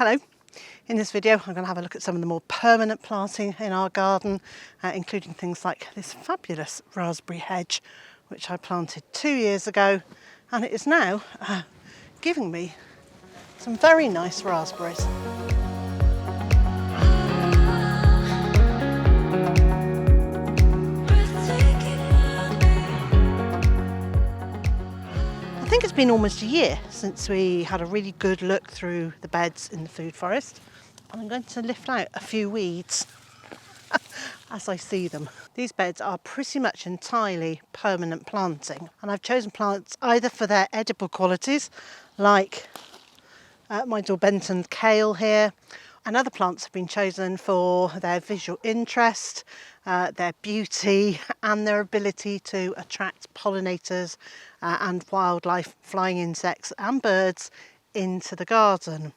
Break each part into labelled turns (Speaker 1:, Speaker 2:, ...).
Speaker 1: Hello. In this video I'm going to have a look at some of the more permanent planting in our garden, including things like this fabulous raspberry hedge which I planted 2 years ago, and it is now giving me some very nice raspberries. I think it's been almost a year since we had a really good look through the beds in the food forest, and I'm going to lift out a few weeds as I see them. These beds are pretty much entirely permanent planting, and I've chosen plants either for their edible qualities, like my Ornamental kale here, and other plants have been chosen for their visual interest, their beauty and their ability to attract pollinators and wildlife, flying insects and birds into the garden.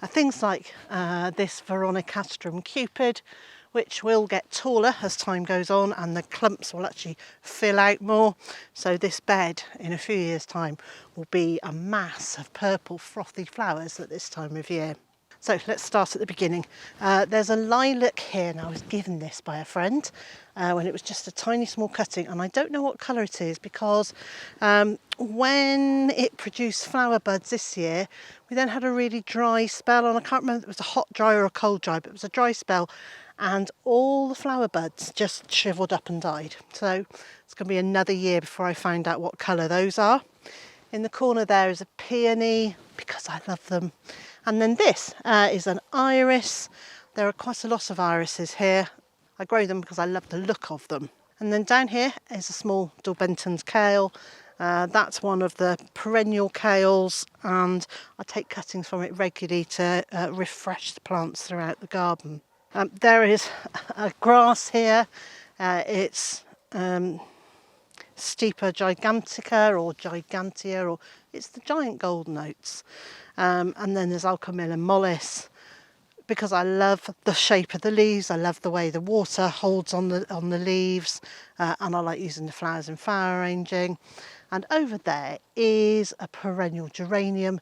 Speaker 1: Things like this Veronicastrum cupid, which will get taller as time goes on and the clumps will actually fill out more. So this bed in a few years' time will be a mass of purple frothy flowers at this time of year. So let's start at the beginning. There's a lilac here. Now I was given this by a friend when it was just a tiny small cutting, and I don't know what colour it is because when it produced flower buds this year, we then had a really dry spell, and I can't remember if it was a hot dry or a cold dry, but it was a dry spell, and all the flower buds just shriveled up and died. So it's going to be another year before I find out what colour those are. In the corner there is a peony, because I love them. And then this is an iris. There are quite a lot of irises here. I grow them because I love the look of them. And then down here is a small Ornamental kale. That's one of the perennial kales, and I take cuttings from it regularly to refresh the plants throughout the garden. There is a grass here. It's Stipa gigantica or gigantea, or it's the giant golden oats. And then there's Alchemilla mollis, because I love the shape of the leaves. I love the way the water holds on the leaves, and I like using the flowers in flower arranging. And over there is a perennial geranium,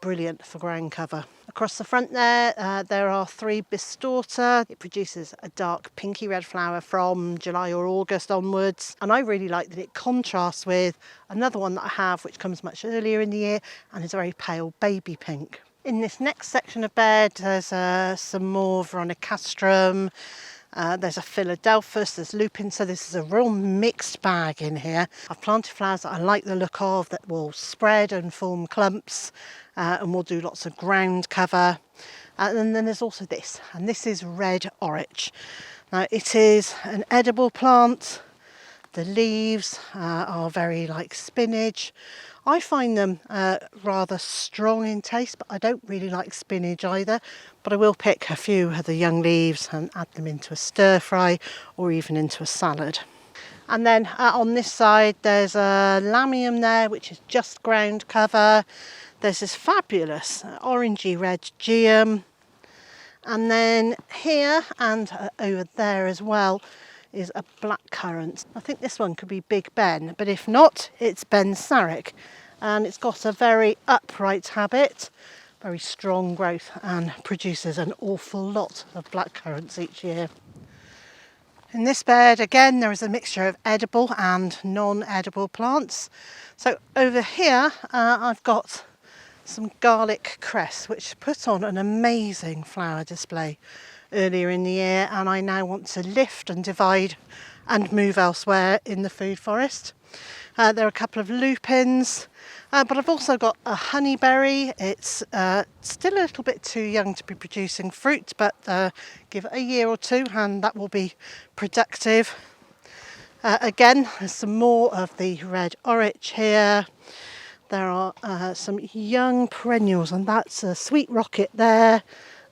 Speaker 1: brilliant for ground cover. Across the front there are 3 Bistorta. It produces a dark pinky red flower from July or August onwards, and I really like that it contrasts with another one that I have which comes much earlier in the year and is a very pale baby pink. In this next section of bed there's some more Veronicastrum. There's a Philadelphus, there's lupins, so this is a real mixed bag in here. I've planted flowers that I like the look of, that will spread and form clumps, and we'll do lots of ground cover. And then there's also this, and this is red orich. Now it is an edible plant. The leaves are very like spinach. I find them rather strong in taste, but I don't really like spinach either. But I will pick a few of the young leaves and add them into a stir fry or even into a salad. And then on this side there's a lamium there, which is just ground cover. There's this fabulous orangey red geum. And then here and over there as well is a blackcurrant. I think this one could be Big Ben, but if not, it's Ben Sarek. And it's got a very upright habit, very strong growth, and produces an awful lot of blackcurrants each year. In this bed, again, there is a mixture of edible and non-edible plants. So over here, I've got some garlic cress, which put on an amazing flower display earlier in the year, and I now want to lift and divide and move elsewhere in the food forest. There are a couple of lupins, but I've also got a honeyberry. It's still a little bit too young to be producing fruit, but give it a year or two and that will be productive. Again, there's some more of the red orich here. There are some young perennials, and that's a sweet rocket there,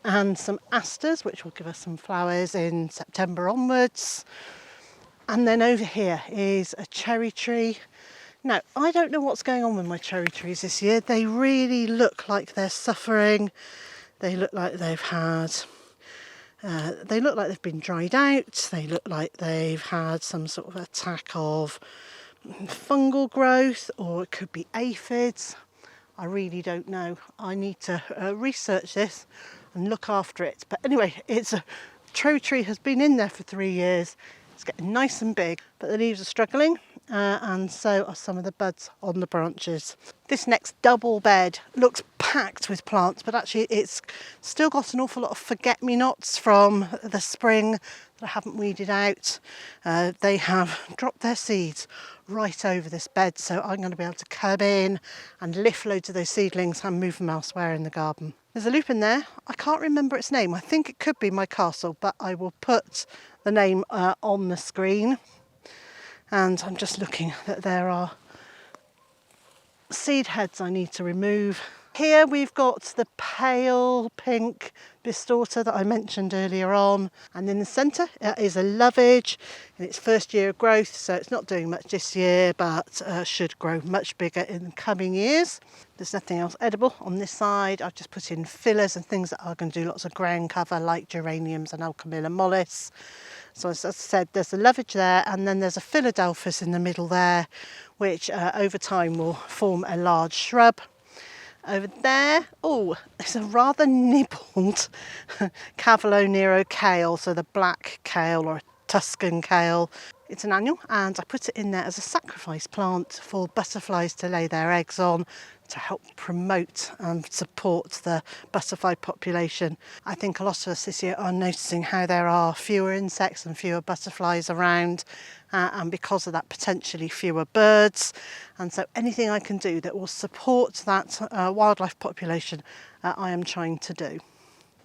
Speaker 1: and some asters, which will give us some flowers in September onwards. And then over here is a cherry tree. Now, I don't know what's going on with my cherry trees this year. They really look like they're suffering. They look like they've been dried out. They look like they've had some sort of attack of fungal growth, or it could be aphids. I really don't know. I need to research this and look after it. But anyway, it's a tree has been in there for 3 years. It's getting nice and big, but the leaves are struggling, and so are some of the buds on the branches. This next double bed looks packed with plants, but actually it's still got an awful lot of forget-me-nots from the spring that I haven't weeded out. They have dropped their seeds right over this bed, so I'm going to be able to come in and lift loads of those seedlings and move them elsewhere in the garden. There's a lupin there. I can't remember its name. I think it could be my castle, but I will put the name on the screen. And I'm just looking that there are seed heads I need to remove. Here we've got the pale pink bistorta that I mentioned earlier on, and in the centre is a lovage in its first year of growth, so it's not doing much this year, but should grow much bigger in the coming years. There's nothing else edible on this side. I've just put in fillers and things that are going to do lots of ground cover, like geraniums and Alchemilla mollis. So as I said, there's a lovage there, and then there's a Philadelphus in the middle there, which over time will form a large shrub. Over there, oh, there's a rather nibbled Cavolo Nero kale, so the black kale or Tuscan kale. It's an annual, and I put it in there as a sacrifice plant for butterflies to lay their eggs on, to help promote and support the butterfly population. I think a lot of us this year are noticing how there are fewer insects and fewer butterflies around, and because of that potentially fewer birds, and so anything I can do that will support that wildlife population I am trying to do.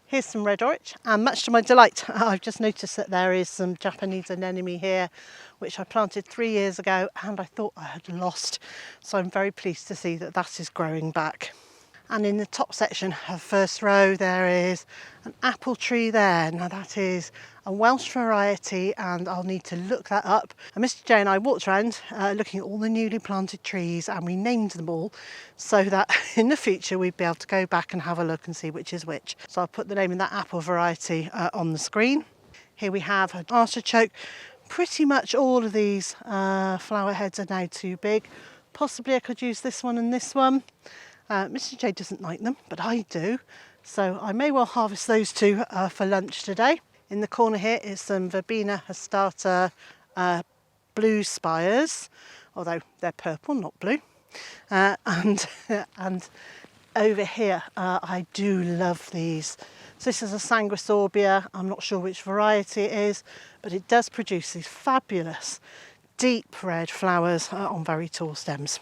Speaker 1: Here's some red orich, and much to my delight I've just noticed that there is some Japanese anemone here, which I planted 3 years ago and I thought I had lost, so I'm very pleased to see that that is growing back. And in the top section of first row there is an apple tree there. Now that is a Welsh variety, and I'll need to look that up. And Mr. J and I walked around looking at all the newly planted trees, and we named them all so that in the future we'd be able to go back and have a look and see which is which. So I'll put the name of that apple variety on the screen. Here we have an artichoke. Pretty much all of these flower heads are now too big. Possibly I could use this one and this one. Mr. J doesn't like them, but I do, so I may well harvest those two for lunch today. In the corner here is some Verbena hastata blue spires, although they're purple, not blue. And over here, I do love these. So this is a Sanguisorbia. I'm not sure which variety it is, but it does produce these fabulous deep red flowers on very tall stems.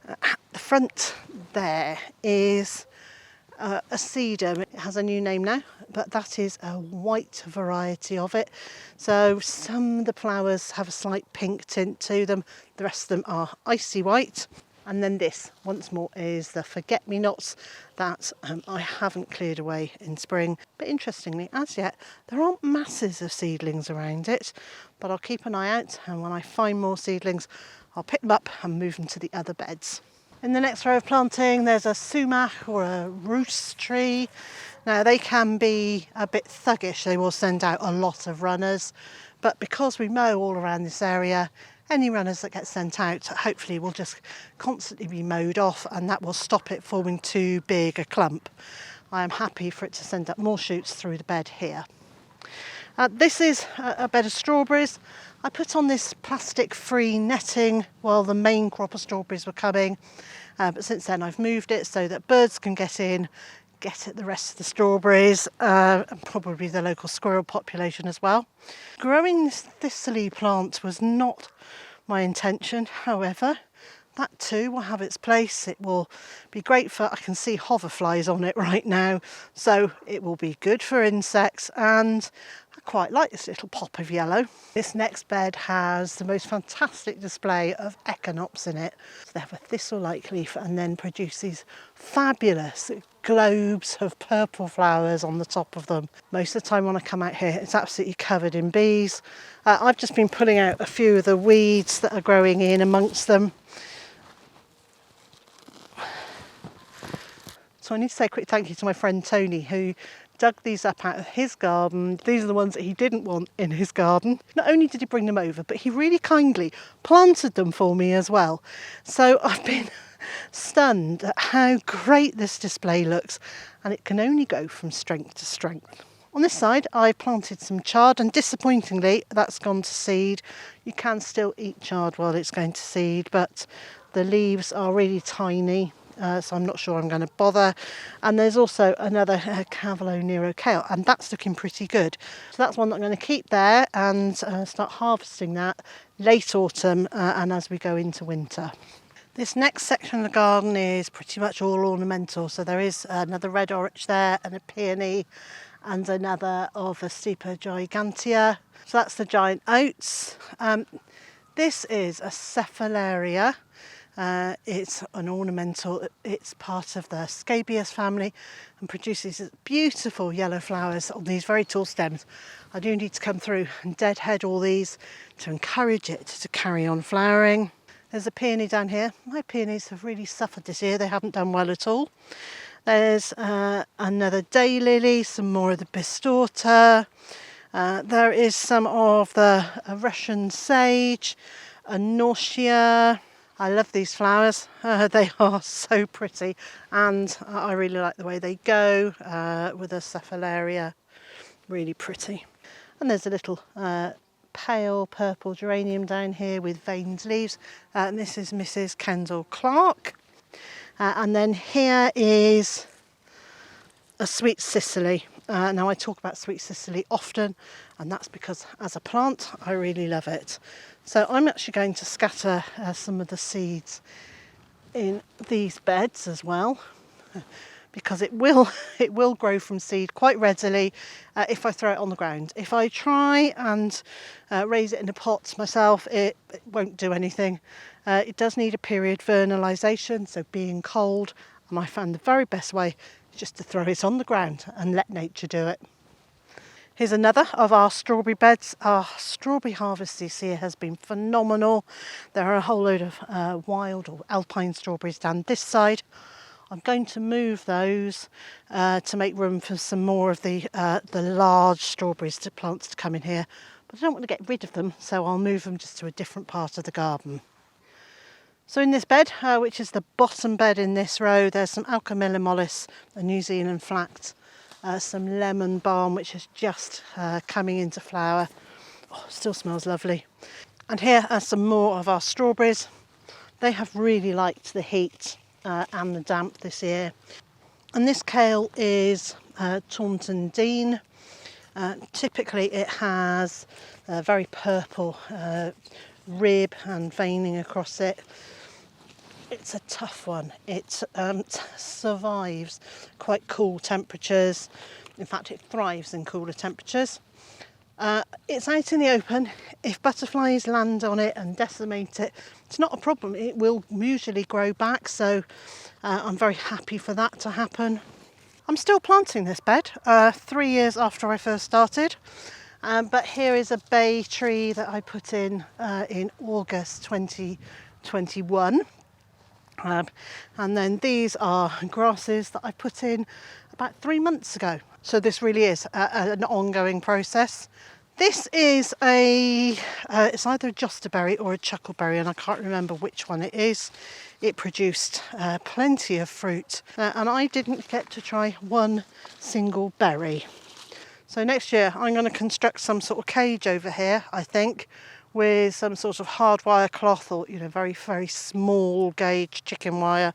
Speaker 1: At the front there is a sedum. It has a new name now, but that is a white variety of it. So some of the flowers have a slight pink tint to them. The rest of them are icy white. And then this, once more, is the forget-me-nots that I haven't cleared away in spring. But interestingly, as yet, there aren't masses of seedlings around it, but I'll keep an eye out, and when I find more seedlings, I'll pick them up and move them to the other beds. In the next row of planting, there's a sumac or a roost tree. Now, they can be a bit thuggish. They will send out a lot of runners, but because we mow all around this area, any runners that get sent out hopefully will just constantly be mowed off, and that will stop it forming too big a clump. I am happy for it to send up more shoots through the bed here. This is a bed of strawberries. I put on this plastic-free netting while the main crop of strawberries were coming, but since then I've moved it so that birds can get in, get at the rest of the strawberries, and probably the local squirrel population as well. Growing this thistly plant was not my intention, however. That too will have its place. It will be great for, I can see hoverflies on it right now, so it will be good for insects, and I quite like this little pop of yellow. This next bed has the most fantastic display of echinops in it. So they have a thistle-like leaf and then produce these fabulous globes of purple flowers on the top of them. Most of the time when I come out here, it's absolutely covered in bees. I've just been pulling out a few of the weeds that are growing in amongst them. So I need to say a quick thank you to my friend Tony, who dug these up out of his garden. These are the ones that he didn't want in his garden. Not only did he bring them over, but he really kindly planted them for me as well. So I've been stunned at how great this display looks and it can only go from strength to strength. On this side I planted some chard, and disappointingly that's gone to seed. You can still eat chard while it's going to seed, but the leaves are really tiny, so I'm not sure I'm going to bother. And there's also another Cavolo Nero kale, and that's looking pretty good. So that's one that I'm going to keep there and start harvesting that late autumn and as we go into winter. This next section of the garden is pretty much all ornamental. So there is another red orange there, and a peony, and another of a Stipa gigantea. So that's the giant oats. This is a cephalaria. It's an ornamental. It's part of the scabious family and produces beautiful yellow flowers on these very tall stems. I do need to come through and deadhead all these to encourage it to carry on flowering. There's a peony down here. My peonies have really suffered this year. They haven't done well at all. There's another daylily, some more of the bistorta. There is some of the Russian sage, a nausea. I love these flowers. They are so pretty, and I really like the way they go with a cephalaria. Really pretty. And there's a little pale purple geranium down here with veined leaves, and this is Mrs. Kendall Clark. And then here is a sweet Sicily. Now I talk about sweet Sicily often, and that's because as a plant I really love it. So I'm actually going to scatter some of the seeds in these beds as well, because it will grow from seed quite readily if I throw it on the ground. If I try and raise it in a pot myself, it won't do anything. It does need a period vernalisation, so being cold, and I found the very best way is just to throw it on the ground and let nature do it. Here's another of our strawberry beds. Our strawberry harvest this year has been phenomenal. There are a whole load of wild or alpine strawberries down this side. I'm going to move those to make room for some more of the large strawberries plants to come in here. But I don't want to get rid of them, so I'll move them just to a different part of the garden. So in this bed, which is the bottom bed in this row, there's some Alchemilla mollis, a New Zealand flax, some lemon balm, which is just coming into flower. Oh, still smells lovely. And here are some more of our strawberries. They have really liked the heat and the damp this year. And this kale is Taunton Dean. Typically it has a very purple rib and veining across it. It's a tough one. It survives quite cool temperatures. In fact, it thrives in cooler temperatures. It's out in the open. If butterflies land on it and decimate it, it's not a problem. It will usually grow back, so I'm very happy for that to happen. I'm still planting this bed 3 years after I first started, but here is a bay tree that I put in August 2021. And then these are grasses that I put in about 3 months ago. So this really is an ongoing process. This is it's either a josterberry or a chuckleberry, and I can't remember which one it is. It produced plenty of fruit, and I didn't get to try one single berry. So next year I'm going to construct some sort of cage over here, I think, with some sort of hardwire cloth, or very, very small gauge chicken wire,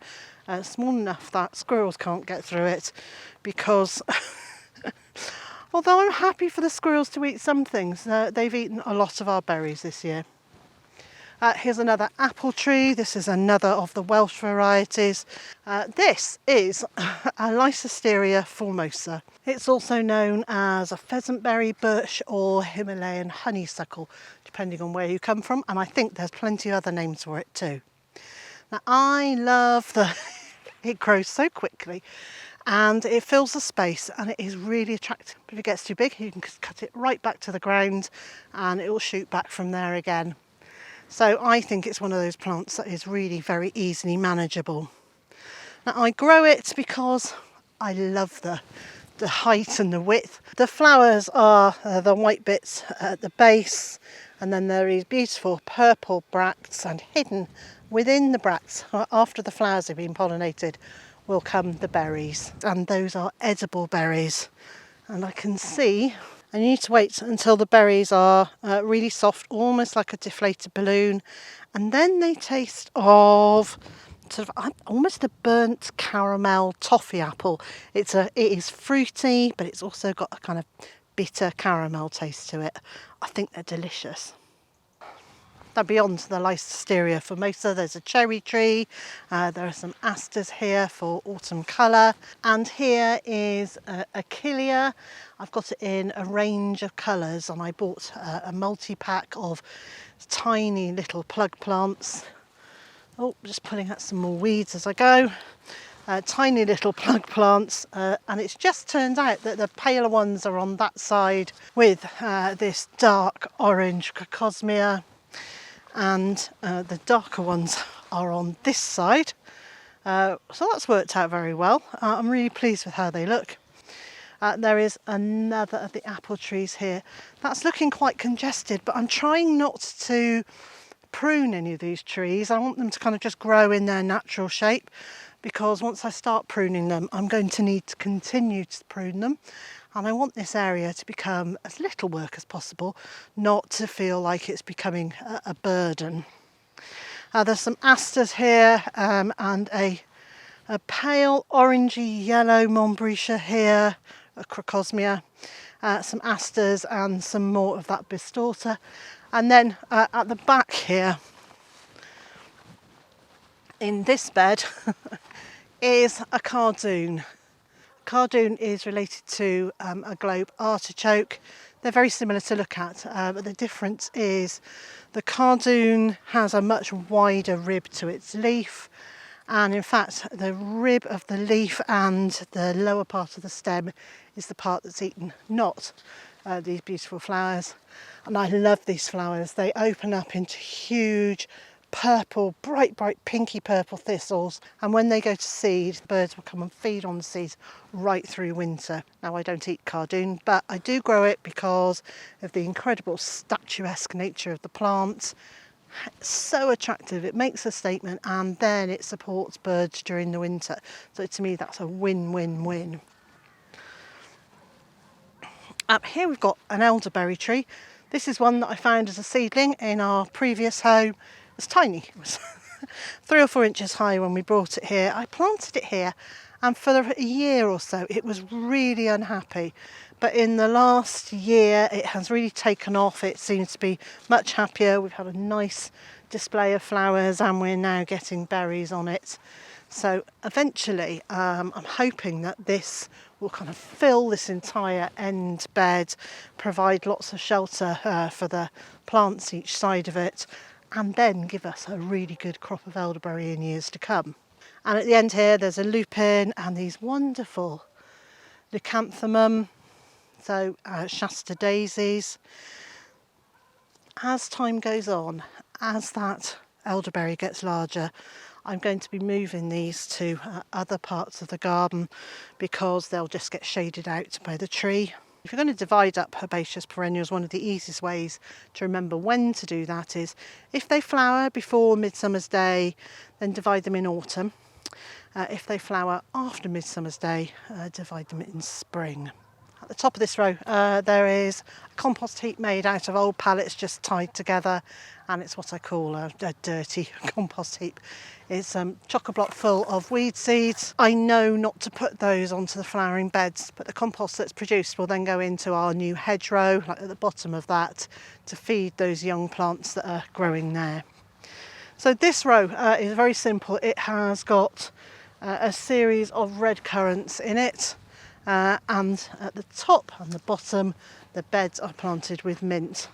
Speaker 1: small enough that squirrels can't get through it, because although I'm happy for the squirrels to eat some things, they've eaten a lot of our berries this year. Here's another apple tree. This is another of the Welsh varieties. This is a Lycisteria formosa. It's also known as a pheasant berry bush or Himalayan honeysuckle, depending on where you come from, and I think there's plenty of other names for it too. Now I love it grows so quickly and it fills the space, and it is really attractive. But if it gets too big, you can cut it right back to the ground and it will shoot back from there again. So I think it's one of those plants that is really very easily manageable. Now I grow it because I love the height and the width. The flowers are the white bits at the base, and then there is beautiful purple bracts, and hidden within the bracts after the flowers have been pollinated, will come the berries, and those are edible berries. And I can see, and you need to wait until the berries are really soft, almost like a deflated balloon, and then they taste of sort of almost a burnt caramel toffee apple. It is fruity, but it's also got a kind of bitter caramel taste to it. I think they're delicious. Now beyond the Lysteria formosa, there's a cherry tree. There are some asters here for autumn colour, and here is achillea. I've got it in a range of colours, and I bought a multi-pack of tiny little plug plants. Oh, just pulling out some more weeds as I go. Tiny little plug plants, and it's just turned out that the paler ones are on that side with this dark orange crocosmia, and the darker ones are on this side. So that's worked out very well. I'm really pleased with how they look. There is another of the apple trees here. That's looking quite congested, but I'm trying not to prune any of these trees. I want them to kind of just grow in their natural shape, because once I start pruning them, I'm going to need to continue to prune them. And I want this area to become as little work as possible, not to feel like it's becoming a burden. There's some asters here, and a pale orangey yellow Monmouthshire here, a crocosmia, some asters and some more of that bistorta. And then at the back here, in this bed, is a cardoon. Cardoon is related to a globe artichoke. They're very similar to look at, but the difference is the cardoon has a much wider rib to its leaf, and in fact the rib of the leaf and the lower part of the stem is the part that's eaten, not these beautiful flowers. And I love these flowers. They open up into huge purple, bright pinky purple thistles, and when they go to seed, the birds will come and feed on the seeds right through winter. Now I don't eat cardoon, but I do grow it because of the incredible statuesque nature of the plant. It's so attractive, it makes a statement, and then it supports birds during the winter. So to me that's a win-win-win. Up here we've got an elderberry tree. This is one that I found as a seedling in our previous home. It was tiny, it was 3 or 4 inches high when we brought it here. I planted it here, and for a year or so it was really unhappy. But in the last year it has really taken off. It seems to be much happier. We've had a nice display of flowers, and we're now getting berries on it. So eventually I'm hoping that this will kind of fill this entire end bed, provide lots of shelter for the plants each side of it, and then give us a really good crop of elderberry in years to come. And at the end here there's a lupin and these wonderful leucanthemum, so Shasta daisies. As time goes on, as that elderberry gets larger, I'm going to be moving these to other parts of the garden, because they'll just get shaded out by the tree. If you're going to divide up herbaceous perennials, one of the easiest ways to remember when to do that is, if they flower before Midsummer's Day, then divide them in autumn. If they flower after Midsummer's Day, divide them in spring. At the top of this row there is a compost heap made out of old pallets just tied together, and it's what I call a dirty compost heap. It's chock-a-block full of weed seeds. I know not to put those onto the flowering beds, but the compost that's produced will then go into our new hedgerow, like at the bottom of that, to feed those young plants that are growing there. So this row is very simple. It has got a series of redcurrants in it, and at the top and the bottom the beds are planted with mint.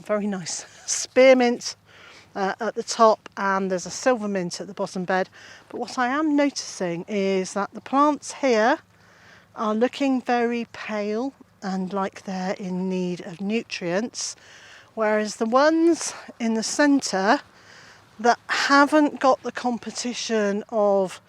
Speaker 1: A very nice spearmint at the top, and there's a silver mint at the bottom bed. But what I am noticing is that the plants here are looking very pale and like they're in need of nutrients, whereas the ones in the centre that haven't got the competition of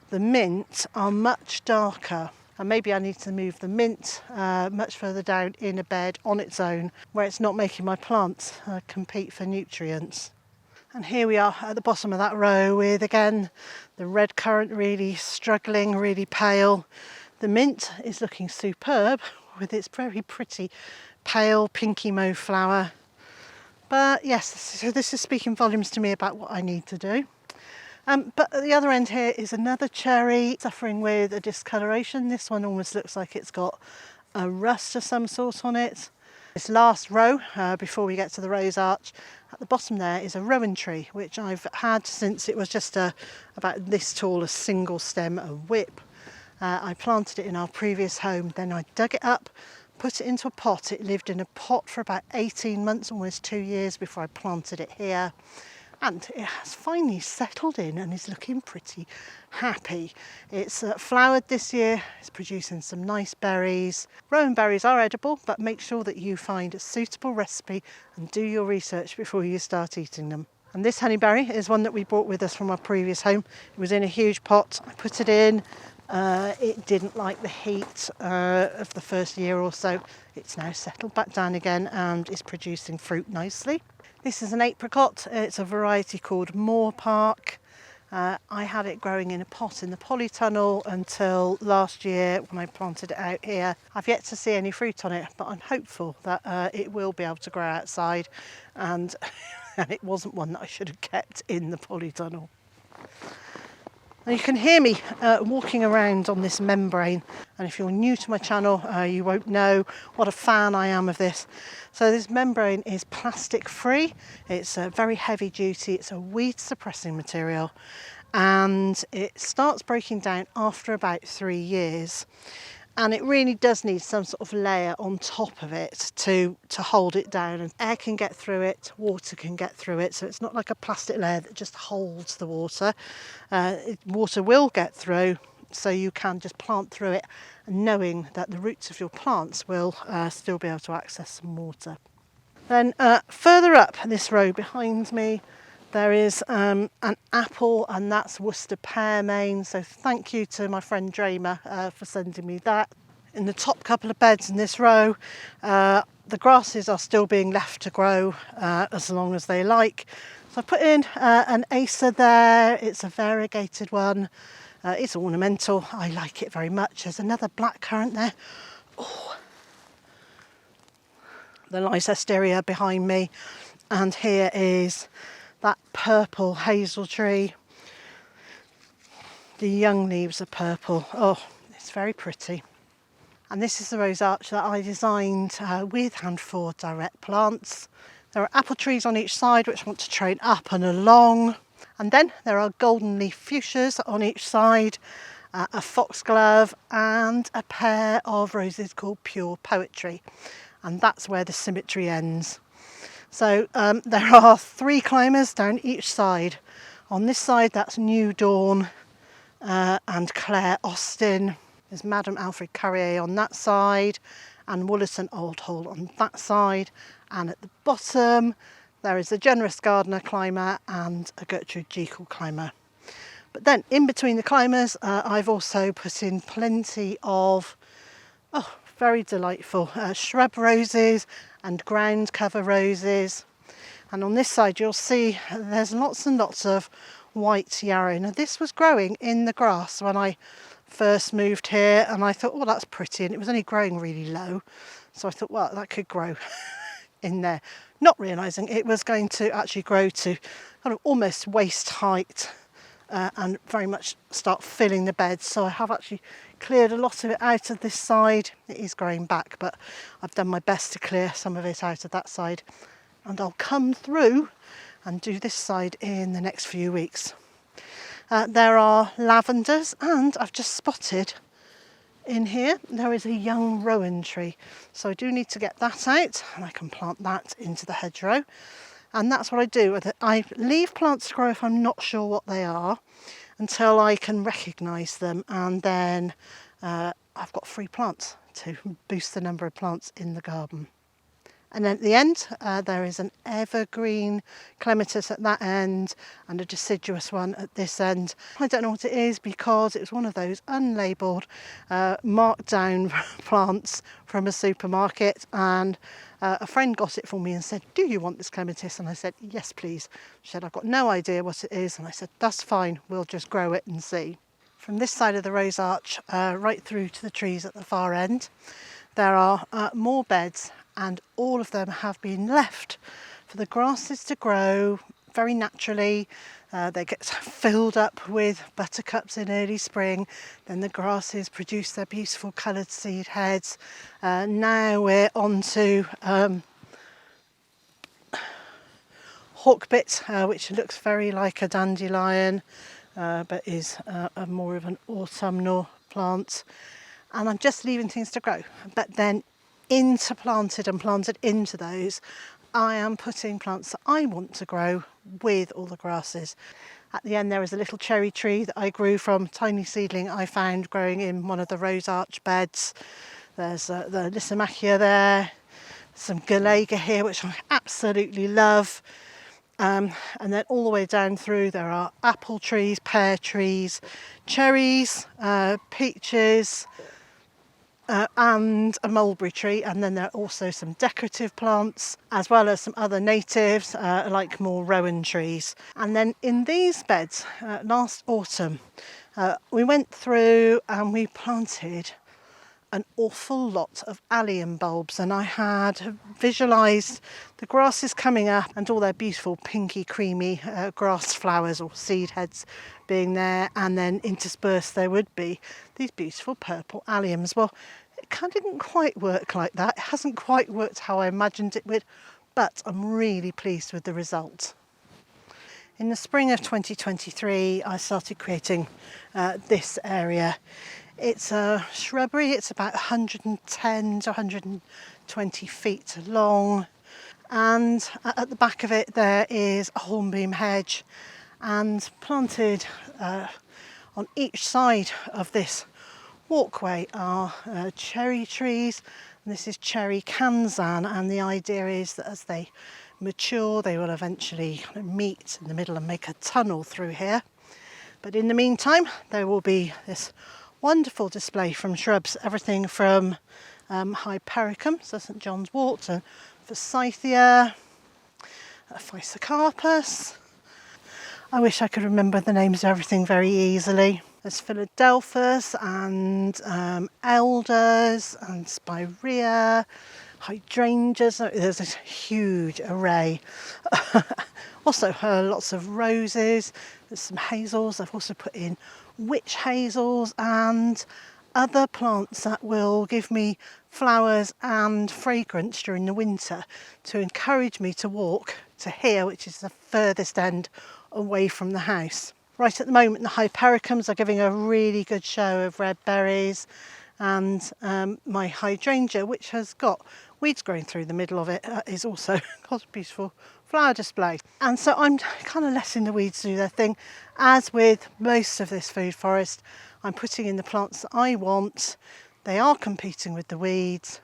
Speaker 1: the mint are much darker. And maybe I need to move the mint much further down in a bed on its own, where it's not making my plants compete for nutrients. And here we are at the bottom of that row with, again, the red currant really struggling, really pale. The mint is looking superb with its very pretty pale pinky mauve flower. But yes, so this is speaking volumes to me about what I need to do. But at the other end here is another cherry suffering with a discoloration. This one almost looks like it's got a rust of some sort on it. This last row, before we get to the rose arch, at the bottom there is a rowan tree, which I've had since it was just about this tall, a single stem, a whip. I planted it in our previous home, then I dug it up, put it into a pot. It lived in a pot for about 18 months, almost 2 years before I planted it here. And it has finally settled in and is looking pretty happy. It's flowered this year, it's producing some nice berries. Rowan berries are edible, but make sure that you find a suitable recipe and do your research before you start eating them. And this honeyberry is one that we brought with us from our previous home. It was in a huge pot, I put it in. It didn't like the heat of the first year or so. It's now settled back down again and is producing fruit nicely. This is an apricot. It's a variety called Moor Park. I had it growing in a pot in the polytunnel until last year when I planted it out here. I've yet to see any fruit on it, but I'm hopeful that it will be able to grow outside, and it wasn't one that I should have kept in the polytunnel. Now you can hear me walking around on this membrane, and if you're new to my channel you won't know what a fan I am of this. So this membrane is plastic free, it's very heavy duty, it's a weed suppressing material, and it starts breaking down after about 3 years. And it really does need some sort of layer on top of it to hold it down, and air can get through it, water can get through it, so it's not like a plastic layer that just holds the water. Water will get through, so you can just plant through it, knowing that the roots of your plants will still be able to access some water. Then further up this row behind me there is an apple, and that's Worcester pearmain, so thank you to my friend Dramer for sending me that. In the top couple of beds in this row, the grasses are still being left to grow as long as they like. So I put in an acer there, it's a variegated one, it's ornamental, I like it very much. There's another blackcurrant there. Oh. The Lycasteria behind me, and here is that purple hazel tree. The young leaves are purple. Oh, it's very pretty. And this is the rose arch that I designed with and for direct plants. There are apple trees on each side which want to train up and along. And then there are golden leaf fuchsias on each side, a foxglove and a pair of roses called Pure Poetry. And that's where the symmetry ends. So there are 3 climbers down each side. On this side that's New Dawn and Claire Austin. There's Madame Alfred Carrier on that side and Wollerton Old Hole on that side. And at the bottom there is a Generous Gardener climber and a Gertrude Jekyll climber. But then in between the climbers I've also put in plenty of very delightful shrub roses and ground cover roses. And on this side you'll see there's lots and lots of white yarrow. Now this was growing in the grass when I first moved here, and I thought, oh, that's pretty, and it was only growing really low, so I thought, well, that could grow in there, not realising it was going to actually grow to kind of almost waist height and very much start filling the beds. So I have actually cleared a lot of it out of this side. It is growing back, but I've done my best to clear some of it out of that side, and I'll come through and do this side in the next few weeks. There are lavenders, and I've just spotted in here there is a young rowan tree, so I do need to get that out and I can plant that into the hedgerow. And that's what I do. I leave plants to grow if I'm not sure what they are until I can recognise them, and then I've got free plants to boost the number of plants in the garden. And then at the end, there is an evergreen clematis at that end and a deciduous one at this end. I don't know what it is because it was one of those unlabelled, marked down plants from a supermarket, and a friend got it for me and said, "Do you want this clematis?" And I said, "Yes, please." She said, "I've got no idea what it is." And I said, "That's fine, we'll just grow it and see." From this side of the rose arch, right through to the trees at the far end, there are more beds, and all of them have been left for the grasses to grow very naturally. They get filled up with buttercups in early spring, then the grasses produce their beautiful coloured seed heads. Now we're on to hawkbit, which looks very like a dandelion, but is more of an autumnal plant. And I'm just leaving things to grow, but then interplanted and planted into those, I am putting plants that I want to grow with all the grasses. At the end there is a little cherry tree that I grew from a tiny seedling I found growing in one of the rose arch beds. There's the Lysomachia there, some Galega here, which I absolutely love. And then all the way down through there are apple trees, pear trees, cherries, peaches, and a mulberry tree, and then there are also some decorative plants as well as some other natives like more Rowan trees. And then in these beds last autumn we went through and we planted an awful lot of allium bulbs, and I had visualised the grasses coming up and all their beautiful pinky creamy grass flowers or seed heads being there, and then interspersed there would be these beautiful purple alliums. Well, it kind of didn't quite work like that. It hasn't quite worked how I imagined it would, but I'm really pleased with the result. In the spring of 2023 I started creating this area. It's a shrubbery. It's about 110 to 120 feet long, and at the back of it there is a hornbeam hedge, and planted on each side of this walkway are cherry trees. And this is cherry kanzan, and the idea is that as they mature they will eventually meet in the middle and make a tunnel through here. But in the meantime there will be this wonderful display from shrubs, everything from Hypericum, so St John's wort, and Forsythia, Physocarpus. I wish I could remember the names of everything very easily. There's Philadelphus and elders and spirea, hydrangeas. There's a huge array. Also lots of roses. There's some hazels. I've also put in witch hazels and other plants that will give me flowers and fragrance during the winter to encourage me to walk to here, which is the furthest end away from the house. Right at the moment the Hypericums are giving a really good show of red berries, and my hydrangea, which has got weeds growing through the middle of it, is also got a beautiful flower display. And so I'm kind of letting the weeds do their thing. As with most of this food forest, I'm putting in the plants that I want. They are competing with the weeds,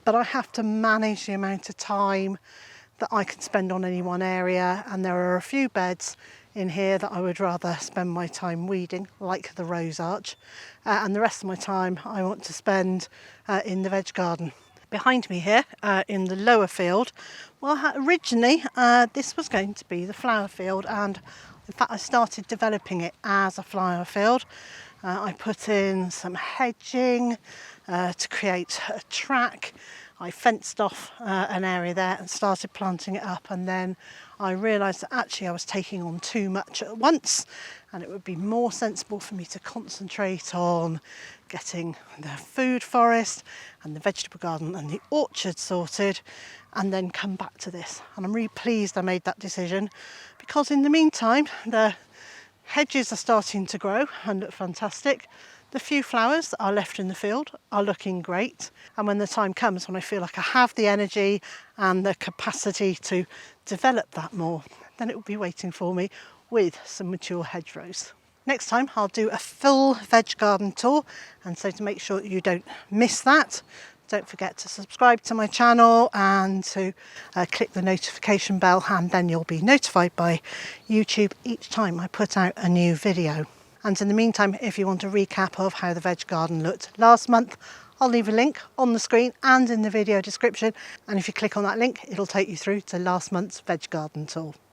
Speaker 1: but I have to manage the amount of time that I can spend on any one area, and there are a few beds in here that I would rather spend my time weeding, like the rose arch, and the rest of my time I want to spend in the veg garden. Behind me here in the lower field, well, originally this was going to be the flower field, and in fact I started developing it as a flower field. I put in some hedging to create a track. I fenced off an area there and started planting it up, and then I realised that actually I was taking on too much at once, and it would be more sensible for me to concentrate on getting the food forest and the vegetable garden and the orchard sorted, and then come back to this. And I'm really pleased I made that decision, because in the meantime the hedges are starting to grow and look fantastic. The few flowers that are left in the field are looking great, and when the time comes when I feel like I have the energy and the capacity to develop that more, then it will be waiting for me with some mature hedgerows. Next time I'll do a full veg garden tour, and so to make sure that you don't miss that, Don't forget to subscribe to my channel and to click the notification bell, and then you'll be notified by YouTube each time I put out a new video. And in the meantime, if you want a recap of how the veg garden looked last month, I'll leave a link on the screen and in the video description. And if you click on that link, it'll take you through to last month's veg garden tour.